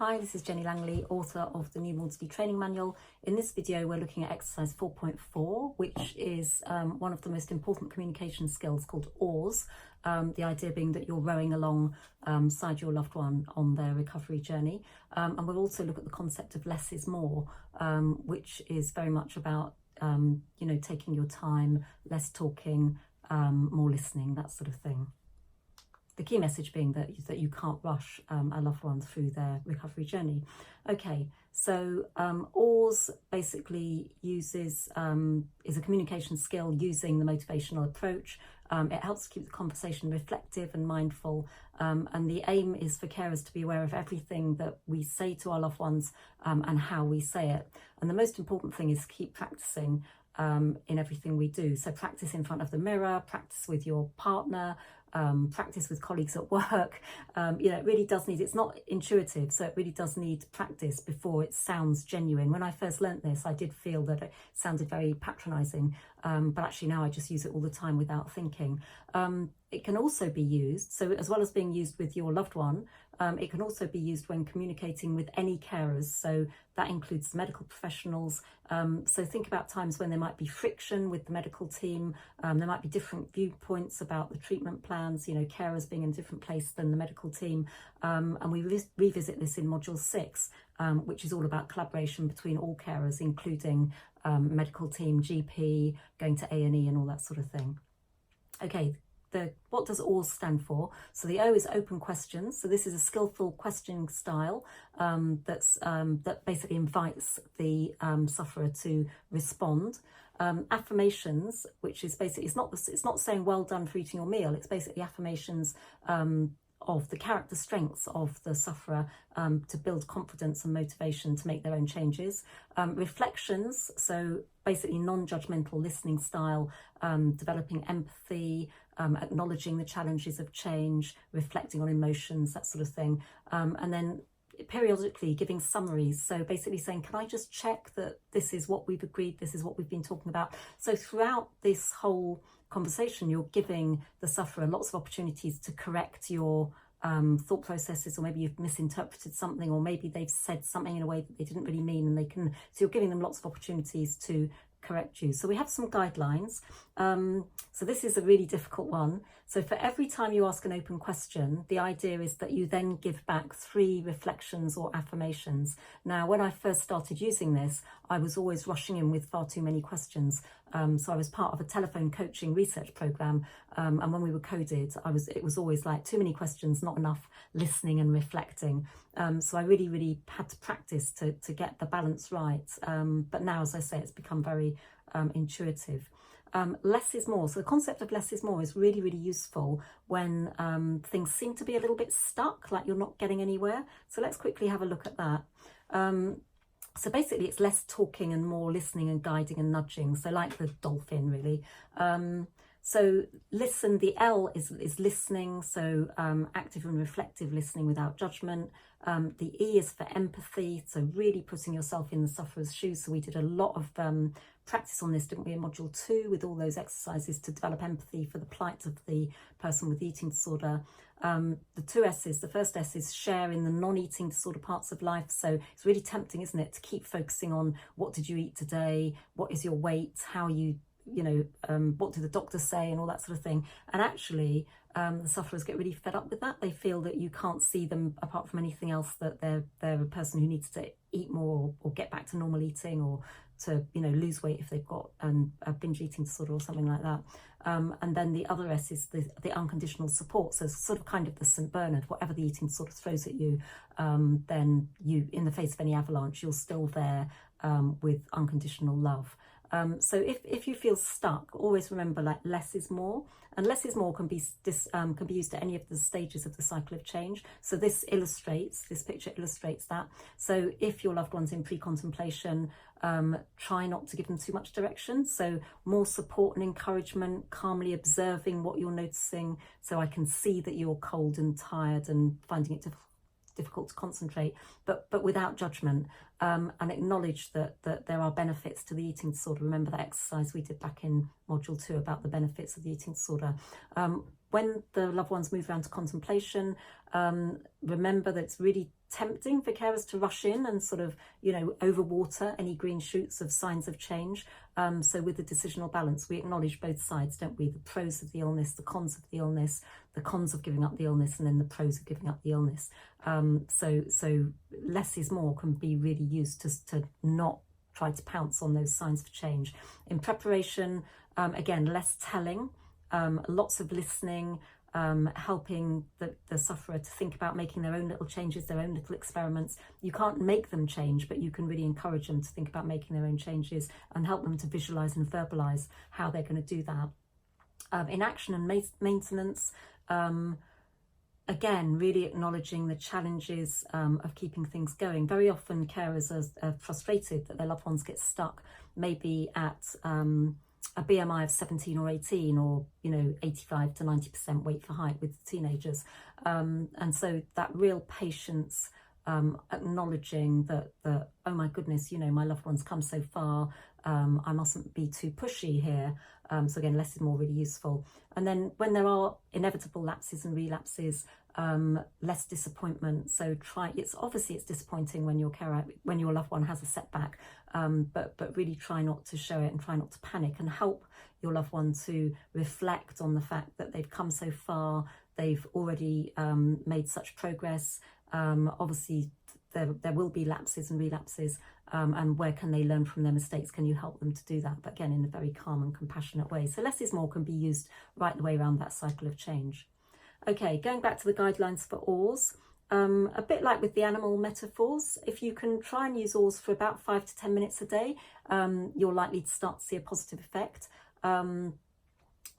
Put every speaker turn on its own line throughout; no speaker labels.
Hi, this is Jenny Langley, author of the new Maudsley Training Manual. In this video, we're looking at exercise 4.4, which is one of the most important communication skills called OARS. The idea being that you're rowing alongside your loved one on their recovery journey. And we'll also look at the concept of less is more, which is very much about, taking your time, less talking, more listening, that sort of thing. The key message being that you can't rush a loved one through their recovery journey. Okay, so OARS basically is a communication skill using the motivational approach. It helps keep the conversation reflective and mindful, and the aim is for carers to be aware of everything that we say to our loved ones and how we say it. And the most important thing is to keep practicing in everything we do. So practice in front of the mirror, practice with your partner, practice with colleagues at work. It really does need, it's not intuitive, so it really does need practice before it sounds genuine. When I first learnt this, I did feel that it sounded very patronising, but actually now I just use it all the time without thinking. It can also be used, so as well as being used with your loved one, it can also be used when communicating with any carers, so that includes medical professionals. So think about times when there might be friction with the medical team, there might be different viewpoints about the treatment plans, carers being in a different place than the medical team, and we revisit this in module 6, which is all about collaboration between all carers, including medical team, GP, going to A&E and all that sort of thing. Okay. What does OARS stand for? So the O is open questions. So this is a skillful questioning style that basically invites the sufferer to respond. Affirmations, which is basically, it's not saying well done for eating your meal. It's basically affirmations of the character strengths of the sufferer to build confidence and motivation to make their own changes. Reflections, so basically non-judgmental listening style, developing empathy, acknowledging the challenges of change, reflecting on emotions, that sort of thing. And then periodically giving summaries, so basically saying, can I just check that this is what we've agreed, this is what we've been talking about. So throughout this whole conversation, you're giving the sufferer lots of opportunities to correct your thought processes, or maybe you've misinterpreted something, or maybe they've said something in a way that they didn't really mean, and so you're giving them lots of opportunities to correct you. So we have some guidelines. So this is a really difficult one. So for every time you ask an open question, the idea is that you then give back 3 reflections or affirmations. Now, when I first started using this, I was always rushing in with far too many questions. So I was part of a telephone coaching research program, and when we were coded, it was always like too many questions, not enough listening and reflecting. So I really had to practice to get the balance right. But now, as I say, it's become very intuitive. Less is more. So the concept of less is more is really useful when things seem to be a little bit stuck, like you're not getting anywhere. So let's quickly have a look at that. So basically it's less talking and more listening and guiding and nudging. So like the dolphin, really. So listen, the L is listening, so active and reflective listening without judgment. The E is for empathy, so really putting yourself in the sufferer's shoes. So we did a lot of practice on this, didn't we, in module 2, with all those exercises to develop empathy for the plight of the person with the eating disorder. The 2 S's, the first S is share in the non-eating disorder parts of life. So it's really tempting, isn't it, to keep focusing on what did you eat today, what is your weight, how you what do the doctors say, and all that sort of thing. And actually the sufferers get really fed up with that. They feel that you can't see them apart from anything else, that they're a person who needs to eat more, or get back to normal eating, or to lose weight if they've got a binge eating disorder or something like that. And then the other S is the unconditional support. So it's sort of kind of the St. Bernard. Whatever the eating disorder throws at you, then you, in the face of any avalanche, you're still there with unconditional love. So if you feel stuck, always remember, like, less is more, and less is more can be used at any of the stages of the cycle of change. So this picture illustrates that. So if your loved one's in pre-contemplation, try not to give them too much direction. So more support and encouragement, calmly observing what you're noticing. So I can see that you're cold and tired and finding it difficult to concentrate, but without judgment, and acknowledge that there are benefits to the eating disorder. Remember that exercise we did back in module 2 about the benefits of the eating disorder. when the loved ones move around to contemplation, remember that it's really tempting for carers to rush in and sort of, overwater any green shoots of signs of change. So with the decisional balance, we acknowledge both sides, don't we? The pros of the illness, the cons of the illness, the cons of giving up the illness, and then the pros of giving up the illness. So less is more can be really used to not try to pounce on those signs for change. In preparation, again, less telling, lots of listening, helping the sufferer to think about making their own little changes, their own little experiments. You can't make them change, but you can really encourage them to think about making their own changes and help them to visualize and verbalize how they're going to do that. In action and maintenance, again, really acknowledging the challenges of keeping things going. Very often carers are frustrated that their loved ones get stuck maybe at a BMI of 17 or 18, or 85 to 90% weight for height with teenagers, and so that real patience, acknowledging that oh my goodness, my loved one's come so far, I mustn't be too pushy here. So again, less is more really useful. And then when there are inevitable lapses and relapses, less disappointment. So it's disappointing when your loved one has a setback, but really try not to show it and try not to panic, and help your loved one to reflect on the fact that they've come so far, they've already made such progress. Obviously there will be lapses and relapses, and where can they learn from their mistakes? Can you help them to do that? But again, in a very calm and compassionate way. So less is more can be used right the way around that cycle of change. Okay, going back to the guidelines for OARS, a bit like with the animal metaphors, if you can try and use OARS for about 5 to 10 minutes a day, you're likely to start to see a positive effect.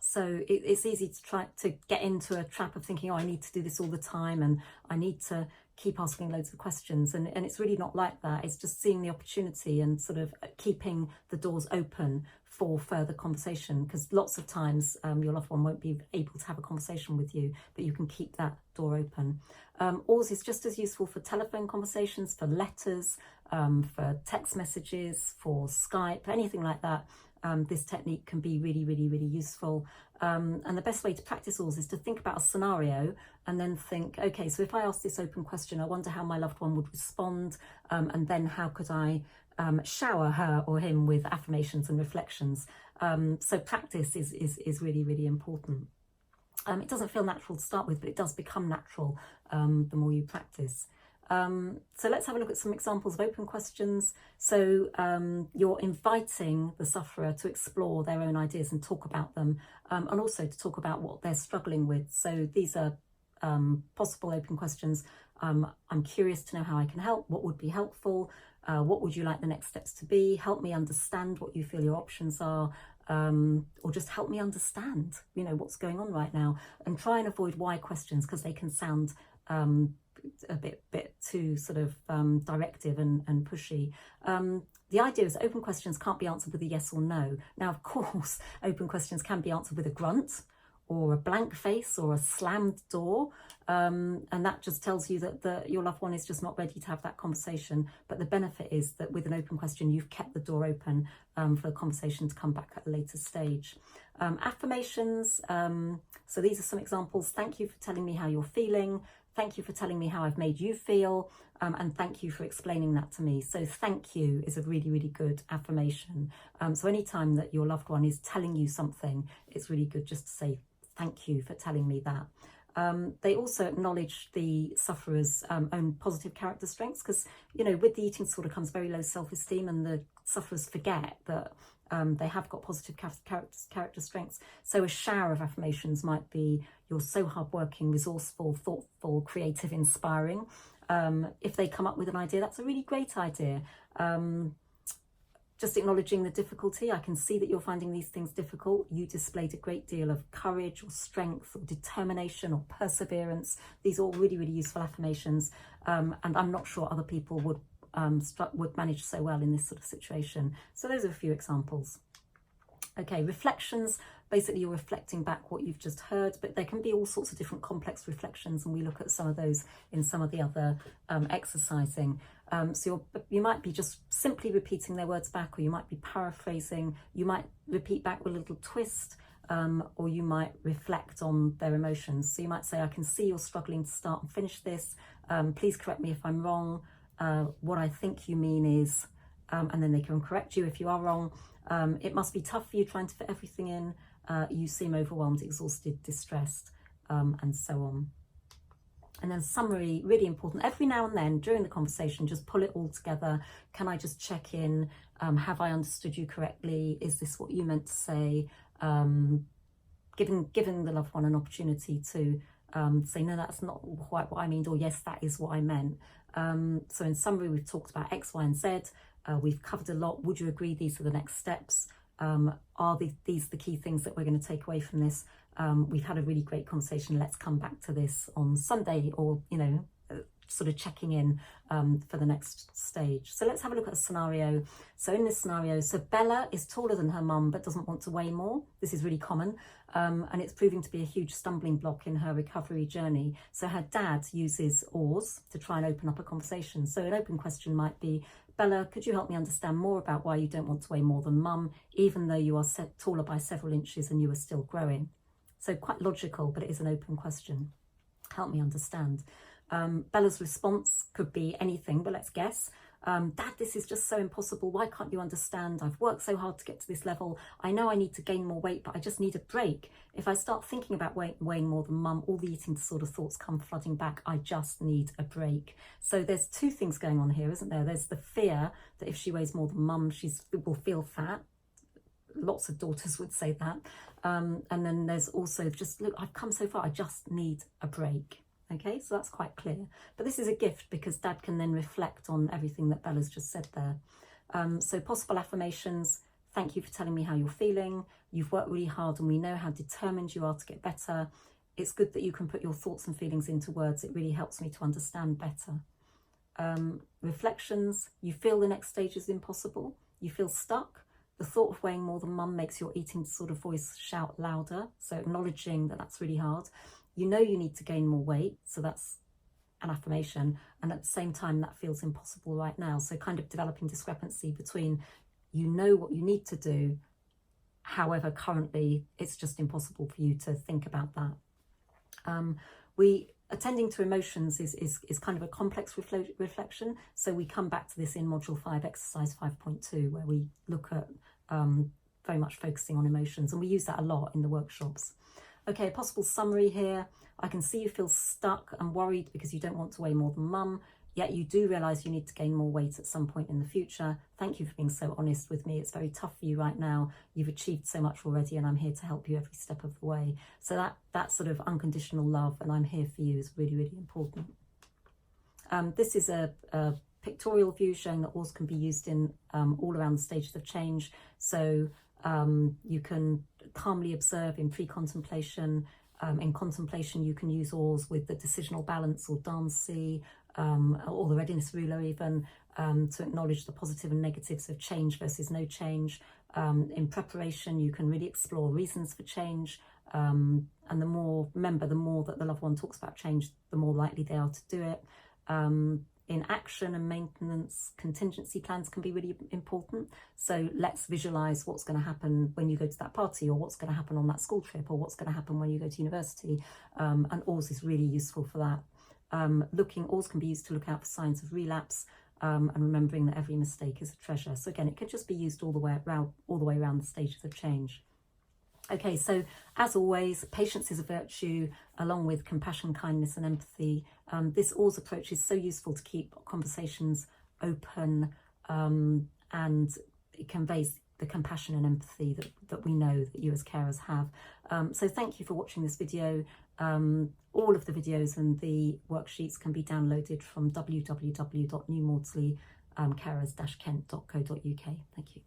So it's easy to try to get into a trap of thinking, oh, I need to do this all the time and I need to keep asking loads of questions. And it's really not like that. It's just seeing the opportunity and sort of keeping the doors open for further conversation, because lots of times your loved one won't be able to have a conversation with you, but you can keep that door open. OARS is just as useful for telephone conversations, for letters, for text messages, for Skype, anything like that. This technique can be really, really, really useful. And the best way to practice OARS is to think about a scenario and then think, okay, so if I ask this open question, I wonder how my loved one would respond, and then how could I shower her or him with affirmations and reflections. So practice is really, really important. It doesn't feel natural to start with, but it does become natural the more you practice. So let's have a look at some examples of open questions. So you're inviting the sufferer to explore their own ideas and talk about them, and also to talk about what they're struggling with. So these are possible open questions. I'm curious to know how I can help. What would be helpful? What would you like the next steps to be? Help me understand what you feel your options are, or just help me understand, what's going on right now. And try and avoid why questions, because they can sound a bit too sort of directive and pushy. The idea is open questions can't be answered with a yes or no. Now, of course, open questions can be answered with a grunt or a blank face or a slammed door, and that just tells you that your loved one is just not ready to have that conversation. But the benefit is that with an open question, you've kept the door open for the conversation to come back at a later stage. Affirmations, so these are some examples. Thank you for telling me how you're feeling. Thank you for telling me how I've made you feel, and thank you for explaining that to me. So thank you is a really, really good affirmation. So anytime that your loved one is telling you something, it's really good just to say, thank you for telling me that. They also acknowledge the sufferer's own positive character strengths, because, with the eating disorder comes very low self-esteem, and the sufferers forget that they have got positive character strengths. So a shower of affirmations might be, you're so hardworking, resourceful, thoughtful, creative, inspiring. If they come up with an idea, that's a really great idea. Just acknowledging the difficulty. I can see that you're finding these things difficult. You displayed a great deal of courage or strength or determination or perseverance. These are all really, really useful affirmations. And I'm not sure other people would manage so well in this sort of situation. So those are a few examples. Okay, reflections. Basically, you're reflecting back what you've just heard, but there can be all sorts of different complex reflections, and we look at some of those in some of the other exercising. So you might be just simply repeating their words back, or you might be paraphrasing. You might repeat back with a little twist. or you might reflect on their emotions. So you might say, I can see you're struggling to start and finish this. Please correct me if I'm wrong. What I think you mean is, and then they can correct you if you are wrong. It must be tough for you trying to fit everything in. You seem overwhelmed, exhausted, distressed, and so on. And then summary, really important. Every now and then during the conversation, just pull it all together. Can I just check in? Have I understood you correctly? Is this what you meant to say? Giving the loved one an opportunity to say, no, that's not quite what I mean, or yes, that is what I meant. So in summary, we've talked about X, Y, and Z. We've covered a lot. Would you agree these are the next steps? Are these the key things that we're going to take away from this? We've had a really great conversation. Let's come back to this on Sunday, or, sort of checking in for the next stage. So let's have a look at a scenario. So in this scenario, so Bella is taller than her mum but doesn't want to weigh more. This is really common, and it's proving to be a huge stumbling block in her recovery journey. So her dad uses OARS to try and open up a conversation. So an open question might be, Bella, could you help me understand more about why you don't want to weigh more than mum, even though you are taller by several inches and you are still growing? So quite logical, but it is an open question. Help me understand. Bella's response could be anything, but let's guess. Dad, this is just so impossible. Why can't you understand? I've worked so hard to get to this level. I know I need to gain more weight, but I just need a break. If I start thinking about weighing more than mum, all the eating disorder thoughts come flooding back. I just need a break. So there's two things going on here, isn't there? There's the fear that if she weighs more than mum, she will feel fat. Lots of daughters would say that. And then there's also just, look, I've come so far, I just need a break. Okay, so that's quite clear. But this is a gift because Dad can then reflect on everything that Bella's just said there. So possible affirmations: thank you for telling me how you're feeling. You've worked really hard and we know how determined you are to get better. It's good that you can put your thoughts and feelings into words. It really helps me to understand better. Reflections: you feel the next stage is impossible. You feel stuck. The thought of weighing more than mum makes your eating disorder voice shout louder. So acknowledging that that's really hard. You know you need to gain more weight, so that's an affirmation, and at the same time that feels impossible right now. So kind of developing discrepancy between, you know what you need to do, however currently it's just impossible for you to think about that. Attending to emotions is kind of a complex reflection, so we come back to this in module 5, exercise 5.2, where we look at very much focusing on emotions, and we use that a lot in the workshops. Okay, possible summary here. I can see you feel stuck and worried because you don't want to weigh more than mum, yet you do realise you need to gain more weight at some point in the future. Thank you for being so honest with me. It's very tough for you right now. You've achieved so much already and I'm here to help you every step of the way. So that sort of unconditional love and I'm here for you is really, really important. This is a pictorial view showing that OARS can be used in all around the stages of change. So you can calmly observe in pre-contemplation. In contemplation, you can use OARS with the decisional balance or Dancy, or the readiness ruler even, to acknowledge the positive and negatives of change versus no change. In preparation, you can really explore reasons for change. And the more that the loved one talks about change, the more likely they are to do it. In action and maintenance, contingency plans can be really important. So let's visualize what's going to happen when you go to that party, or what's going to happen on that school trip, or what's going to happen when you go to university. And OARS is really useful for that. OARS can be used to look out for signs of relapse, and remembering that every mistake is a treasure. So again, it could just be used all the way around the stages of change. Okay, so as always, patience is a virtue, along with compassion, kindness and empathy. This OARS approach is so useful to keep conversations open, and it conveys the compassion and empathy that we know that you as carers have. So thank you for watching this video. All of the videos and the worksheets can be downloaded from www.newmaudsleycarers-kent.co.uk. Thank you.